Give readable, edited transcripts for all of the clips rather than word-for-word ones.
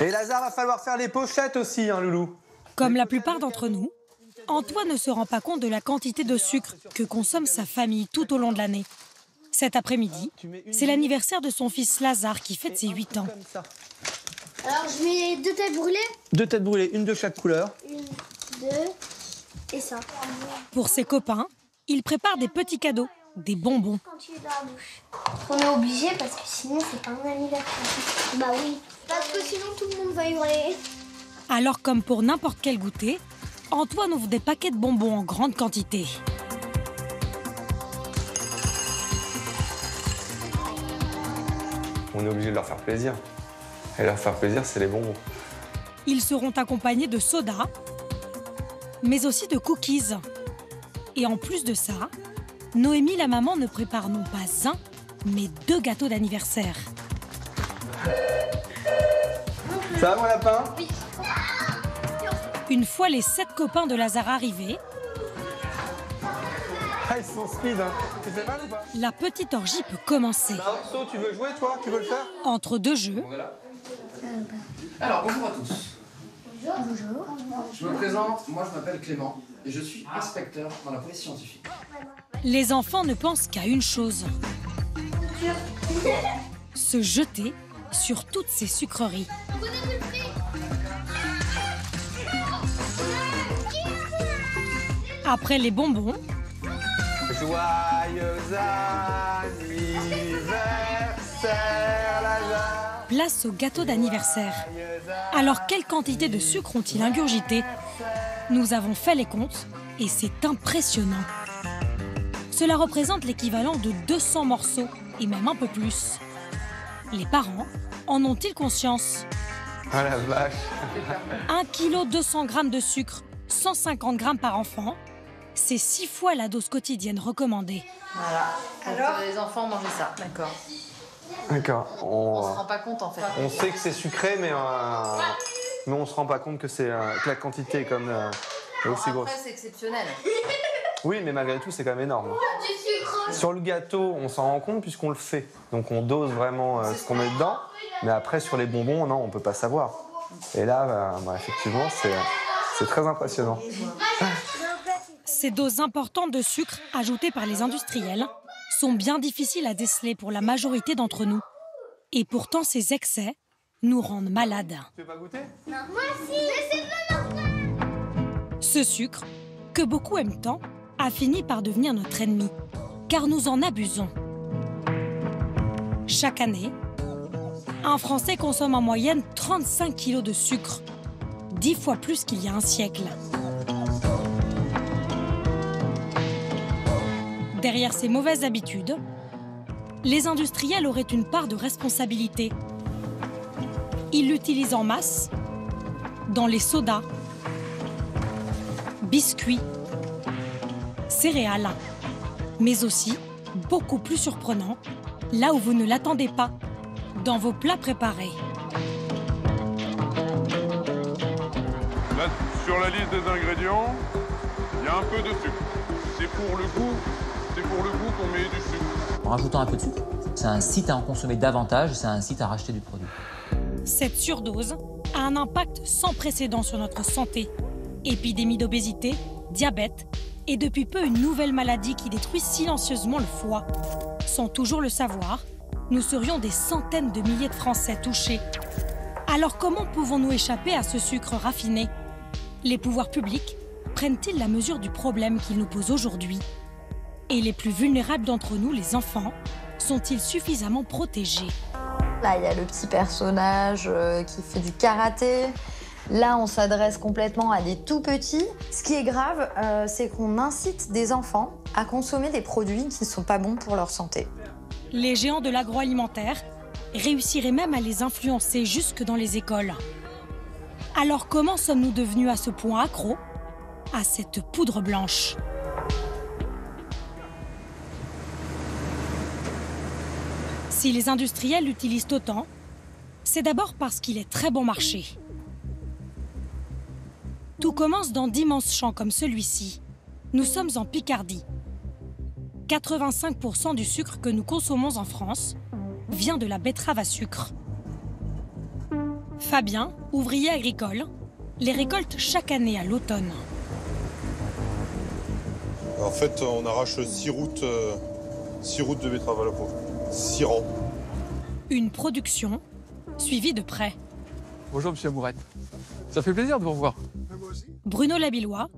Et Lazare, va falloir faire les pochettes aussi, hein, Loulou. Comme la plupart d'entre nous, Antoine ne se rend pas compte de la quantité de sucre que consomme sa famille tout au long de l'année. Cet après-midi, c'est l'anniversaire de son fils Lazare qui fête ses 8 ans. Alors je mets 2 têtes brûlées. 2 têtes brûlées, une de chaque couleur. 1, 2 et ça. Pour ses copains, il prépare des petits cadeaux, des bonbons. Quand tu es dans la bouche. On est obligé parce que sinon c'est pas un anniversaire. Bah oui. Parce que sinon tout le monde va hurler. Alors comme pour n'importe quel goûter, Antoine ouvre des paquets de bonbons en grande quantité. On est obligé de leur faire plaisir. Et leur faire plaisir, c'est les bonbons. Ils seront accompagnés de soda, mais aussi de cookies. Et en plus de ça, Noémie, la maman, ne prépare non pas un, mais 2 gâteaux d'anniversaire. Ça va, mon lapin? Oui. Une fois les 7 copains de Lazare arrivés, Ah, ils sont speed, hein. Tu fais mal ou pas? la petite orgie peut commencer. Orso, tu veux jouer, toi? Tu veux le faire? Entre 2 jeux, Alors, bonjour à tous. Bonjour. Je me présente, moi je m'appelle Clément et je suis inspecteur dans la police scientifique. les enfants ne pensent qu'à une chose. Se jeter sur toutes ces sucreries. Après les bonbons, Joyeux anniversaire, Lazare. place au gâteau d'anniversaire. Alors quelle quantité de sucre ont-ils ingurgité? Nous avons fait les comptes et c'est impressionnant. Cela représente l'équivalent de 200 morceaux et même un peu plus. Les parents en ont-ils conscience? Ah la vache. 1 kg 200 g de sucre, 150 g par enfant, c'est 6 fois la dose quotidienne recommandée. Voilà. Alors les enfants mangeaient ça, d'accord. D'accord. On se rend pas compte en fait. On sait que c'est sucré, mais on se rend pas compte que, que la quantité est comme aussi grosse. Après c'est exceptionnel. Oui, mais malgré tout, c'est quand même énorme. Sur le gâteau, on s'en rend compte puisqu'on le fait. Donc on dose vraiment ce qu'on met dedans. Mais après, sur les bonbons, non, on peut pas savoir. Et là, effectivement, c'est très impressionnant. Ces doses importantes de sucre ajoutées par les industriels sont bien difficiles à déceler pour la majorité d'entre nous. Et pourtant, ces excès nous rendent malades. Tu veux pas goûter? Moi aussi. Ce sucre, que beaucoup aiment tant, a fini par devenir notre ennemi, car nous en abusons. Chaque année, un Français consomme en moyenne 35 kg de sucre, 10 fois plus qu'il y a un siècle. Derrière ces mauvaises habitudes, les industriels auraient une part de responsabilité. Ils l'utilisent en masse dans les sodas, biscuits, céréales, mais aussi, beaucoup plus surprenant, là où vous ne l'attendez pas, dans vos plats préparés. Là, sur la liste des ingrédients, il y a un peu de sucre. C'est pour le goût qu'on met du sucre. En rajoutant un peu de sucre, ça incite à en consommer davantage, ça incite à racheter du produit. Cette surdose a un impact sans précédent sur notre santé. Épidémie d'obésité, diabète et depuis peu une nouvelle maladie qui détruit silencieusement le foie. Sans toujours le savoir, nous serions des centaines de milliers de Français touchés. Alors comment pouvons-nous échapper à ce sucre raffiné? Les pouvoirs publics prennent-ils la mesure du problème qu'ils nous posent aujourd'hui? Et les plus vulnérables d'entre nous, les enfants, sont-ils suffisamment protégés? Là, il y a le petit personnage qui fait du karaté. Là, on s'adresse complètement à des tout petits. Ce qui est grave, c'est qu'on incite des enfants à consommer des produits qui ne sont pas bons pour leur santé. Les géants de l'agroalimentaire réussiraient même à les influencer jusque dans les écoles. Alors comment sommes-nous devenus à ce point accros à cette poudre blanche? Si les industriels l'utilisent autant, c'est d'abord parce qu'il est très bon marché. Tout commence dans d'immenses champs comme celui-ci. Nous sommes en Picardie. 85% du sucre que nous consommons en France vient de la betterave à sucre. Fabien, ouvrier agricole, les récolte chaque année à l'automne. En fait, on arrache 6 routes de betterave à la fois. 6 rangs. Une production suivie de près. Bonjour Monsieur Amourette. Ça fait plaisir de vous revoir. Bruno Labillois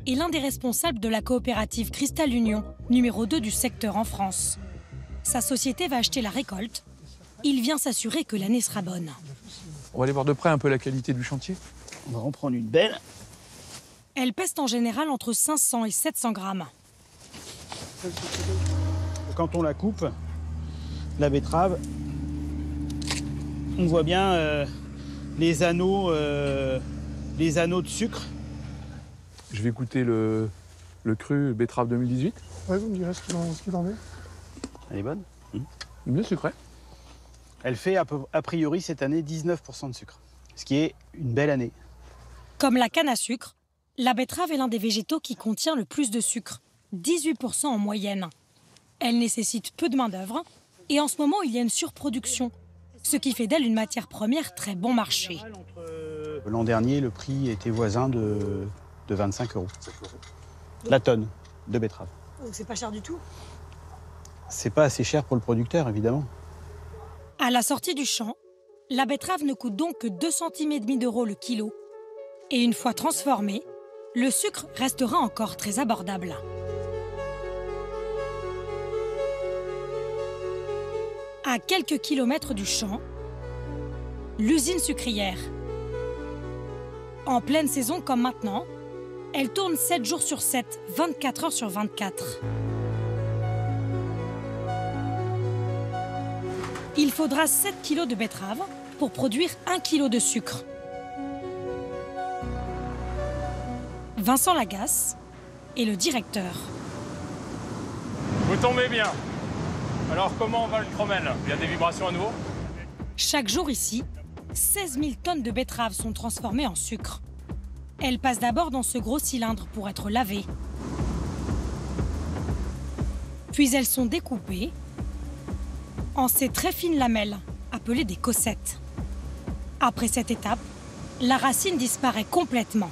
est l'un des responsables de la coopérative Cristal Union, numéro 2 du secteur en France. Sa société va acheter la récolte. Il vient s'assurer que l'année sera bonne. On va aller voir de près un peu la qualité du chantier. On va en prendre une belle. Elle pèse en général entre 500 et 700 grammes. Quand on la coupe, la betterave, on voit bien les anneaux de sucre. Je vais goûter le cru betterave 2018. Ouais, vous me direz ce qu'il en est. Elle est bonne. Mieux sucré. Elle fait a priori cette année 19% de sucre, ce qui est une belle année. Comme la canne à sucre, la betterave est l'un des végétaux qui contient le plus de sucre, 18% en moyenne. Elle nécessite peu de main-d'œuvre et en ce moment, il y a une surproduction, ce qui fait d'elle une matière première très bon marché. L'an dernier, le prix était voisin de 25 €. La tonne de betterave. Donc c'est pas cher du tout? C'est pas assez cher pour le producteur, évidemment. À la sortie du champ, la betterave ne coûte donc que 2,5 centimes d'euros le kilo. Et une fois transformée, le sucre restera encore très abordable. À quelques kilomètres du champ, l'usine sucrière. En pleine saison comme maintenant, elle tourne 7 jours sur 7, 24 heures sur 24. Il faudra 7 kilos de betterave pour produire 1 kilo de sucre. Vincent Lagasse est le directeur. Vous tombez bien. Alors comment va le chromène? Il y a des vibrations à nouveau? Chaque jour ici, 16 000 tonnes de betteraves sont transformées en sucre. Elles passent d'abord dans ce gros cylindre pour être lavées. Puis elles sont découpées en ces très fines lamelles, appelées des cossettes. Après cette étape, la racine disparaît complètement.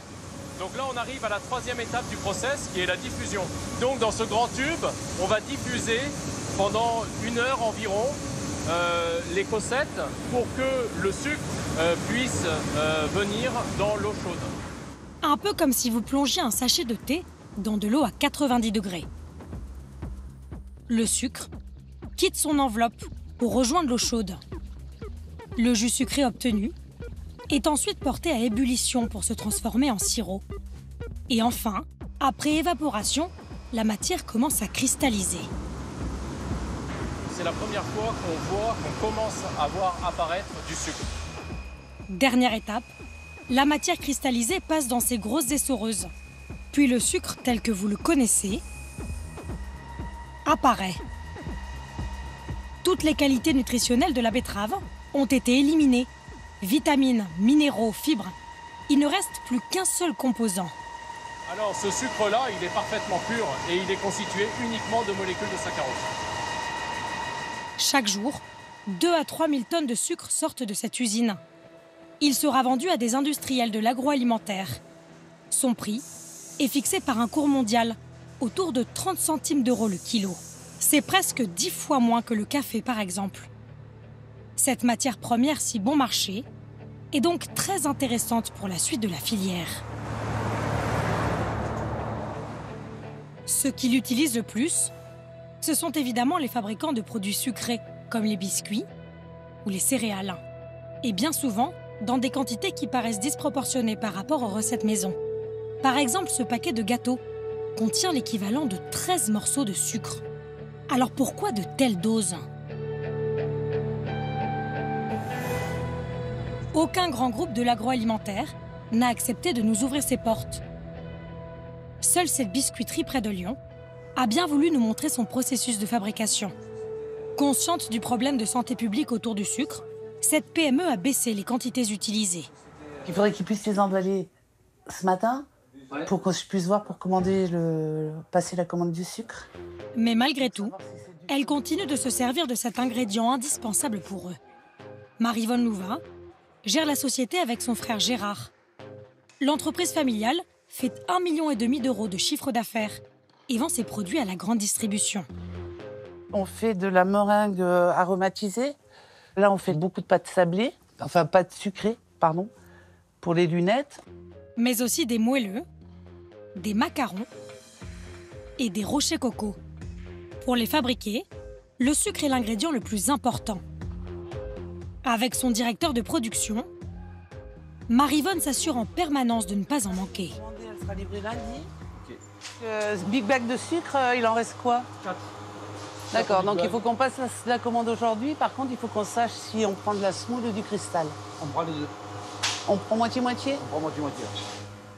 Donc là, on arrive à la 3e étape du process, qui est la diffusion. Donc dans ce grand tube, on va diffuser pendant 1 heure environ les cossettes pour que le sucre puisse venir dans l'eau chaude. Un peu comme si vous plongiez un sachet de thé dans de l'eau à 90 degrés. Le sucre quitte son enveloppe pour rejoindre l'eau chaude. Le jus sucré obtenu est ensuite porté à ébullition pour se transformer en sirop. Et enfin, après évaporation, la matière commence à cristalliser. C'est la première fois qu'on commence à voir apparaître du sucre. Dernière étape, la matière cristallisée passe dans ces grosses essoreuses. Puis le sucre tel que vous le connaissez apparaît. Toutes les qualités nutritionnelles de la betterave ont été éliminées. Vitamines, minéraux, fibres. Il ne reste plus qu'un seul composant. Alors ce sucre-là, il est parfaitement pur et il est constitué uniquement de molécules de saccharose. Chaque jour, 2 à 3 000 tonnes de sucre sortent de cette usine. Il sera vendu à des industriels de l'agroalimentaire. Son prix est fixé par un cours mondial, autour de 30 centimes d'euros le kilo. C'est presque 10 fois moins que le café, par exemple. Cette matière première si bon marché est donc très intéressante pour la suite de la filière. Ceux qui l'utilisent le plus, ce sont évidemment les fabricants de produits sucrés, comme les biscuits ou les céréales. Et bien souvent, dans des quantités qui paraissent disproportionnées par rapport aux recettes maison. Par exemple, ce paquet de gâteaux contient l'équivalent de 13 morceaux de sucre. Alors pourquoi de telles doses ? Aucun grand groupe de l'agroalimentaire n'a accepté de nous ouvrir ses portes. Seule cette biscuiterie près de Lyon a bien voulu nous montrer son processus de fabrication. Consciente du problème de santé publique autour du sucre, cette PME a baissé les quantités utilisées. Il faudrait qu'ils puissent les emballer ce matin pour que je puisse voir pour passer la commande du sucre. Mais malgré tout, elle continue de se servir de cet ingrédient indispensable pour eux. Marie-Vonne Louvain gère la société avec son frère Gérard. L'entreprise familiale fait 1,5 million d'euros de chiffre d'affaires et vend ses produits à la grande distribution. On fait de la meringue aromatisée. Là, on fait beaucoup de pâtes sablées, enfin pâtes sucrées, pardon, pour les lunettes. Mais aussi des moelleux, des macarons et des rochers coco. Pour les fabriquer, le sucre est l'ingrédient le plus important. Avec son directeur de production, Maryvonne s'assure en permanence de ne pas en manquer. Elle sera livrée lundi. Big bag de sucre, il en reste quoi? 4. D'accord, donc il faut qu'on passe la commande aujourd'hui. Par contre, il faut qu'on sache si on prend de la semoule ou du cristal. On prend les deux. On prend moitié-moitié? On prend moitié-moitié.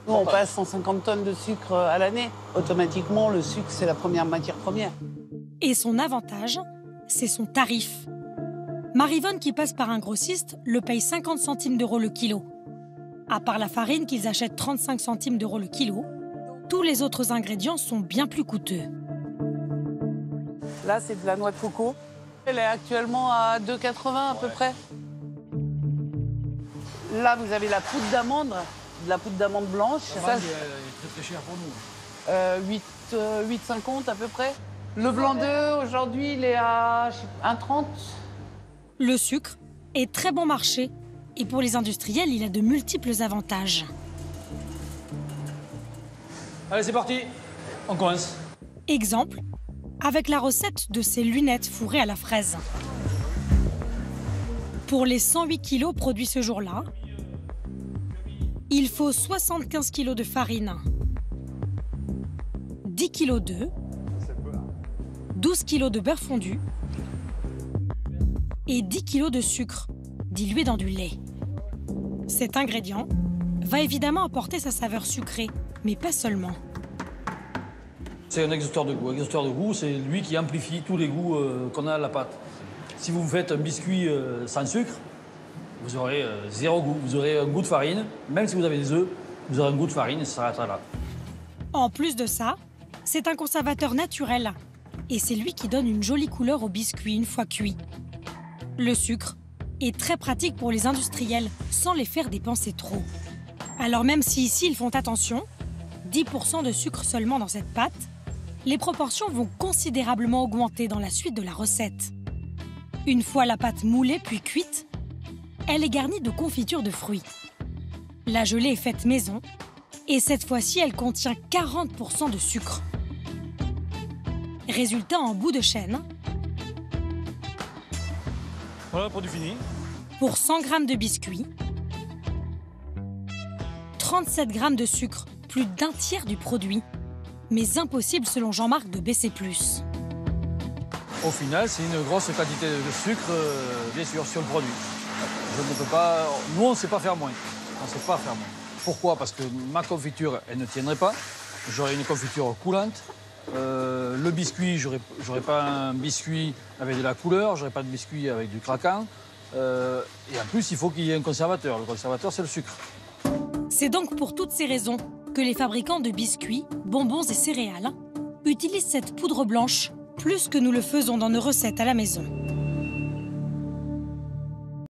Nous, on passe 150 tonnes de sucre à l'année. Automatiquement, le sucre, c'est la première matière première. Et son avantage, c'est son tarif. Maryvonne, qui passe par un grossiste, le paye 50 centimes d'euros le kilo. À part la farine qu'ils achètent 35 centimes d'euros le kilo, tous les autres ingrédients sont bien plus coûteux. Là, c'est de la noix de coco. Elle est actuellement à 2,80 à peu près. Là, vous avez la poudre d'amande, de la poudre d'amande blanche. Ça, c'est très cher pour nous. 8,50 à peu près. Le blanc d'œuf, aujourd'hui, il est à 1,30. Le sucre est très bon marché et pour les industriels, il a de multiples avantages. Allez, c'est parti. On commence. Exemple, avec la recette de ces lunettes fourrées à la fraise. Pour les 108 kilos produits ce jour-là, il faut 75 kilos de farine, 10 kilos d'œufs, 12 kilos de beurre fondu et 10 kilos de sucre dilué dans du lait. Cet ingrédient va évidemment apporter sa saveur sucrée, mais pas seulement. C'est un exhausteur de goût. Un exhausteur de goût, c'est lui qui amplifie tous les goûts qu'on a à la pâte. Si vous faites un biscuit sans sucre, vous aurez zéro goût. Vous aurez un goût de farine. Même si vous avez des œufs, vous aurez un goût de farine et ça s'arrêtera là. En plus de ça, c'est un conservateur naturel. Et c'est lui qui donne une jolie couleur au biscuit une fois cuit. Le sucre est très pratique pour les industriels sans les faire dépenser trop. Alors même si ici ils font attention, 10% de sucre seulement dans cette pâte, les proportions vont considérablement augmenter dans la suite de la recette. Une fois la pâte moulée puis cuite, elle est garnie de confitures de fruits. La gelée est faite maison et cette fois-ci, elle contient 40% de sucre. Résultat en bout de chaîne. Voilà, produit fini. Pour 100 g de biscuits, 37 g de sucre, plus d'un tiers du produit. Mais impossible selon Jean-Marc de baisser plus. Au final, c'est une grosse quantité de sucre, bien sûr, sur le produit. Je ne peux pas... Nous, on ne sait pas faire moins. On ne sait pas faire moins. Pourquoi? Parce que ma confiture, elle ne tiendrait pas. J'aurais une confiture coulante. Le biscuit, j'aurais pas un biscuit avec de la couleur, j'aurais pas de biscuit avec du craquant. Et en plus, il faut qu'il y ait un conservateur. Le conservateur, c'est le sucre. C'est donc pour toutes ces raisons que les fabricants de biscuits, bonbons et céréales utilisent cette poudre blanche plus que nous le faisons dans nos recettes à la maison.